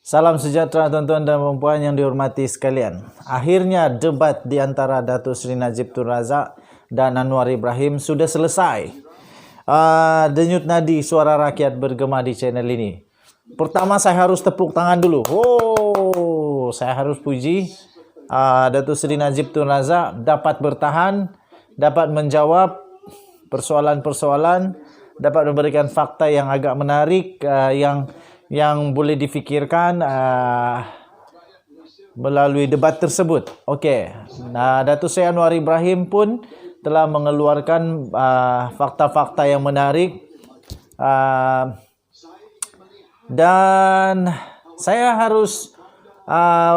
Salam sejahtera tuan-tuan dan puan yang dihormati sekalian. Akhirnya debat di antara Datuk Seri Najib Tun Razak dan Anwar Ibrahim sudah selesai. Denyut nadi suara rakyat bergema di channel ini. Pertama saya harus tepuk tangan dulu. Saya harus puji Datuk Seri Najib Tun Razak dapat bertahan, dapat menjawab persoalan-persoalan, dapat memberikan fakta yang agak menarik yang boleh difikirkan melalui debat tersebut. Okey. Datuk Seri Anwar Ibrahim pun telah mengeluarkan fakta-fakta yang menarik dan saya harus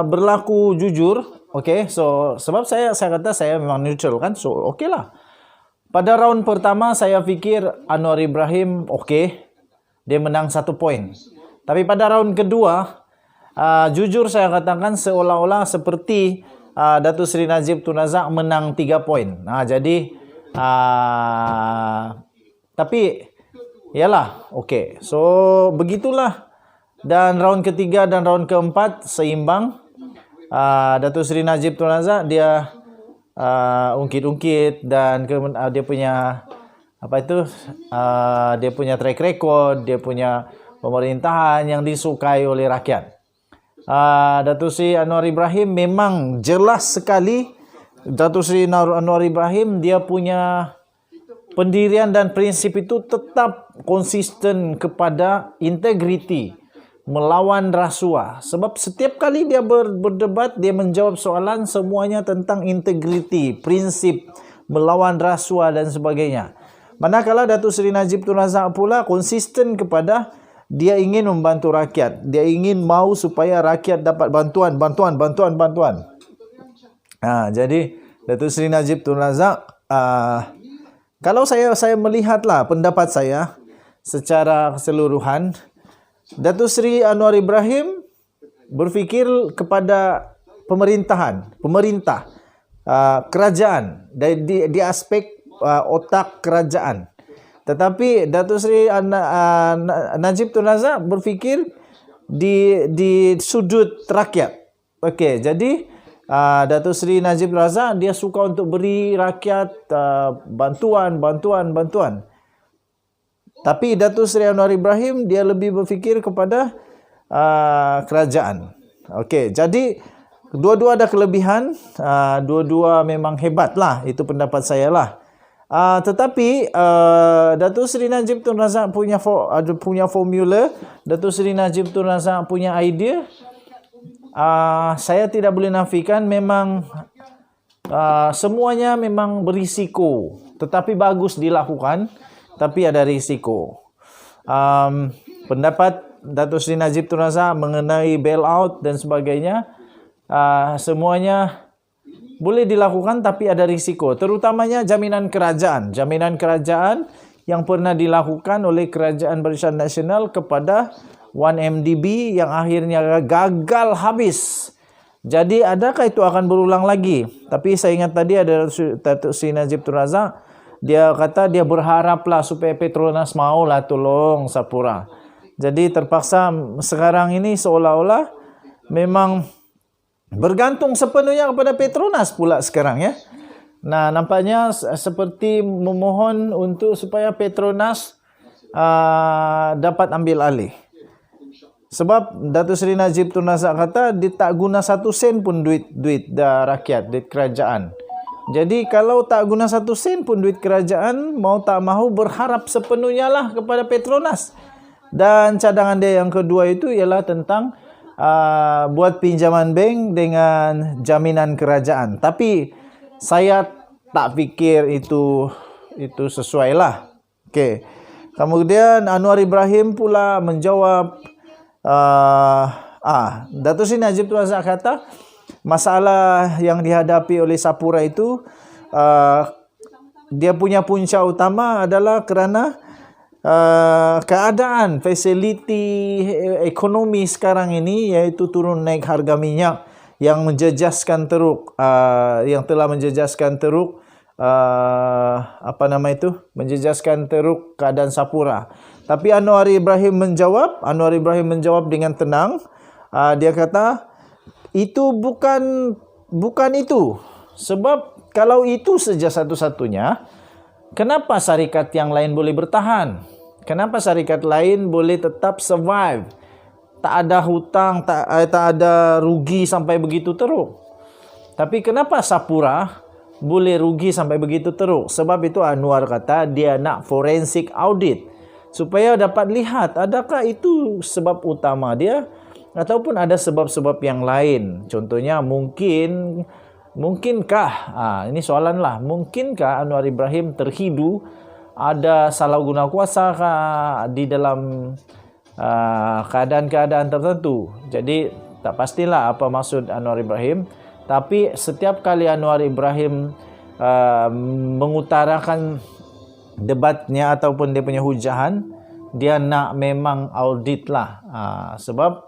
berlaku jujur. Okey. So sebab saya kata saya memang neutral kan. So okeylah. Pada round pertama saya fikir Anwar Ibrahim okey. Dia menang 1 poin. Tapi pada round kedua, jujur saya katakan seolah-olah seperti Datuk Seri Najib Tun Razak menang 3 poin. Jadi, tapi, yalah, okey. So, begitulah. Dan round ketiga dan round keempat seimbang. Datuk Seri Najib Tun Razak dia ungkit-ungkit dan dia punya dia punya track record, dia punya pemerintahan yang disukai oleh rakyat. Datuk Seri Anwar Ibrahim memang jelas sekali. Datuk Seri Anwar Ibrahim dia punya pendirian dan prinsip itu tetap konsisten kepada integriti, melawan rasuah. Sebab setiap kali dia berdebat, dia menjawab soalan semuanya tentang integriti, prinsip, melawan rasuah dan sebagainya. Manakala Datuk Seri Najib Tun Razak pula konsisten kepada dia ingin membantu rakyat. Dia ingin mau supaya rakyat dapat bantuan. Jadi Datuk Seri Najib Tun Razak, kalau saya melihatlah pendapat saya secara keseluruhan, Datuk Seri Anwar Ibrahim berfikir kepada pemerintah, kerajaan di aspek otak kerajaan. Tetapi Datuk Seri Najib Tun Razak berfikir di sudut rakyat. Okey, jadi Datuk Seri Najib Tun Razak dia suka untuk beri rakyat bantuan. Tapi Datuk Seri Anwar Ibrahim dia lebih berfikir kepada kerajaan. Okey, jadi dua-dua ada kelebihan, dua-dua memang hebatlah, itu pendapat saya lah. Tetapi Datuk Seri Najib Tun Razak punya formula, Datuk Seri Najib Tun Razak punya idea. Saya tidak boleh nafikan memang semuanya memang berisiko, tetapi bagus dilakukan, tapi ada risiko. Pendapat Datuk Seri Najib Tun Razak mengenai bailout dan sebagainya, semuanya boleh dilakukan tapi ada risiko, terutamanya jaminan kerajaan yang pernah dilakukan oleh Kerajaan Barisan Nasional kepada 1MDB yang akhirnya gagal habis. Jadi adakah itu akan berulang lagi? Tapi saya ingat tadi ada Datuk Seri Najib Tun Razak, dia kata dia berharaplah supaya Petronas maulah tolong Sapura. Jadi terpaksa sekarang ini seolah-olah memang bergantung sepenuhnya kepada Petronas pula sekarang ya. Nampaknya seperti memohon untuk supaya Petronas dapat ambil alih. Sebab Datuk Seri Najib Tun Razak kata dia tak guna 1 sen pun duit rakyat, duit kerajaan. Jadi kalau tak guna 1 sen pun duit kerajaan, mau tak mahu berharap sepenuhnya lah kepada Petronas. Dan cadangan dia yang kedua itu ialah tentang buat pinjaman bank dengan jaminan kerajaan. Tapi saya tak fikir itu sesuai lah. Okey. Kemudian Anwar Ibrahim pula menjawab, Datuk Seri Najib Tun Razak kata masalah yang dihadapi oleh Sapura itu dia punya punca utama adalah kerana keadaan fasiliti ekonomi sekarang ini, iaitu turun naik harga minyak yang menjejaskan teruk, menjejaskan teruk keadaan Sapura. Tapi Anwar Ibrahim menjawab dengan tenang, dia kata itu bukan itu. Sebab kalau itu saja satu-satunya, kenapa syarikat yang lain boleh bertahan? Kenapa syarikat lain boleh tetap survive? Tak ada hutang, tak ada rugi sampai begitu teruk. Tapi kenapa Sapura boleh rugi sampai begitu teruk? Sebab itu Anwar kata dia nak forensic audit supaya dapat lihat adakah itu sebab utama dia ataupun ada sebab-sebab yang lain. Contohnya mungkinkah ini soalan lah, mungkinkah Anwar Ibrahim terhidu ada salah guna kuasa di dalam keadaan-keadaan tertentu. Jadi tak pastilah apa maksud Anwar Ibrahim, tapi setiap kali Anwar Ibrahim mengutarakan debatnya ataupun dia punya hujahan, dia nak memang audit lah. Sebab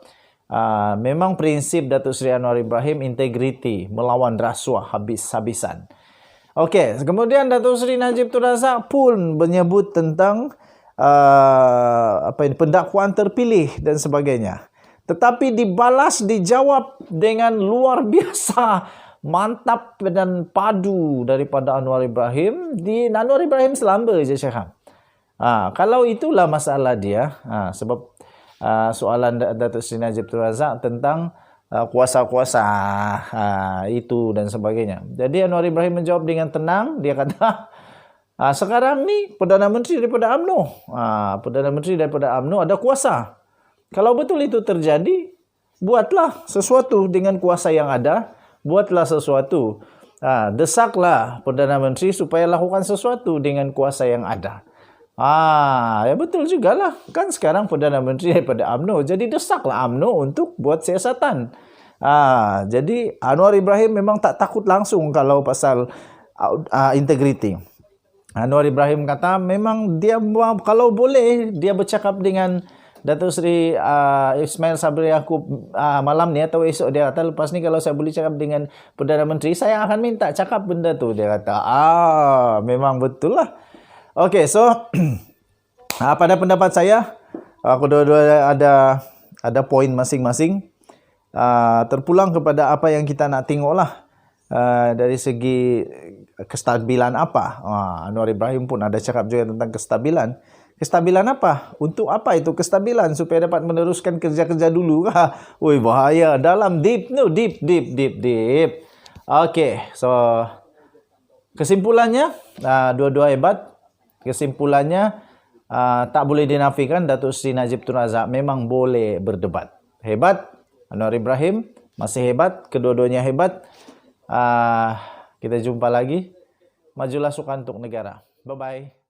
memang prinsip Datuk Seri Anwar Ibrahim integriti, melawan rasuah habis-habisan. Okey, kemudian Datuk Seri Najib Tun Razak pun menyebut tentang pendakwaan terpilih dan sebagainya. Tetapi dijawab dengan luar biasa mantap dan padu daripada Anwar Ibrahim. Anwar Ibrahim selamba je cakap. Kalau itulah masalah dia, sebab soalan Datuk Seri Najib Tun Razak tentang kuasa-kuasa itu dan sebagainya. Jadi Anwar Ibrahim menjawab dengan tenang. Dia kata, sekarang ni Perdana Menteri daripada UMNO, Perdana Menteri daripada UMNO ada kuasa. Kalau betul itu terjadi, buatlah sesuatu dengan kuasa yang ada. Buatlah sesuatu. Desaklah Perdana Menteri supaya lakukan sesuatu dengan kuasa yang ada. Ya betul jugalah. Kan sekarang Perdana Menteri daripada UMNO. Jadi desaklah UMNO untuk buat siasatan. Jadi Anwar Ibrahim memang tak takut langsung kalau pasal integriti. Anwar Ibrahim kata memang dia kalau boleh dia bercakap dengan Datuk Seri Ismail Sabri Yaakob malam ni atau esok, dia kata lepas ni kalau saya boleh cakap dengan Perdana Menteri, saya akan minta cakap benda tu. Dia kata memang betul lah. Okey, so pada pendapat saya kedua-dua ada poin masing-masing. Terpulang kepada apa yang kita nak tengok lah, dari segi kestabilan apa. Anwar Ibrahim pun ada cakap juga tentang kestabilan. Kestabilan apa? Untuk apa itu kestabilan? Supaya dapat meneruskan kerja-kerja dulu kah? Woi, bahaya. Dalam deep. Okey, so kesimpulannya dua-dua hebat. Kesimpulannya tak boleh dinafikan Datuk Seri Najib Tun Razak memang boleh berdebat. Hebat. Anwar Ibrahim masih hebat. Kedua-duanya hebat. Kita jumpa lagi. Majulah sukan untuk negara. Bye-bye.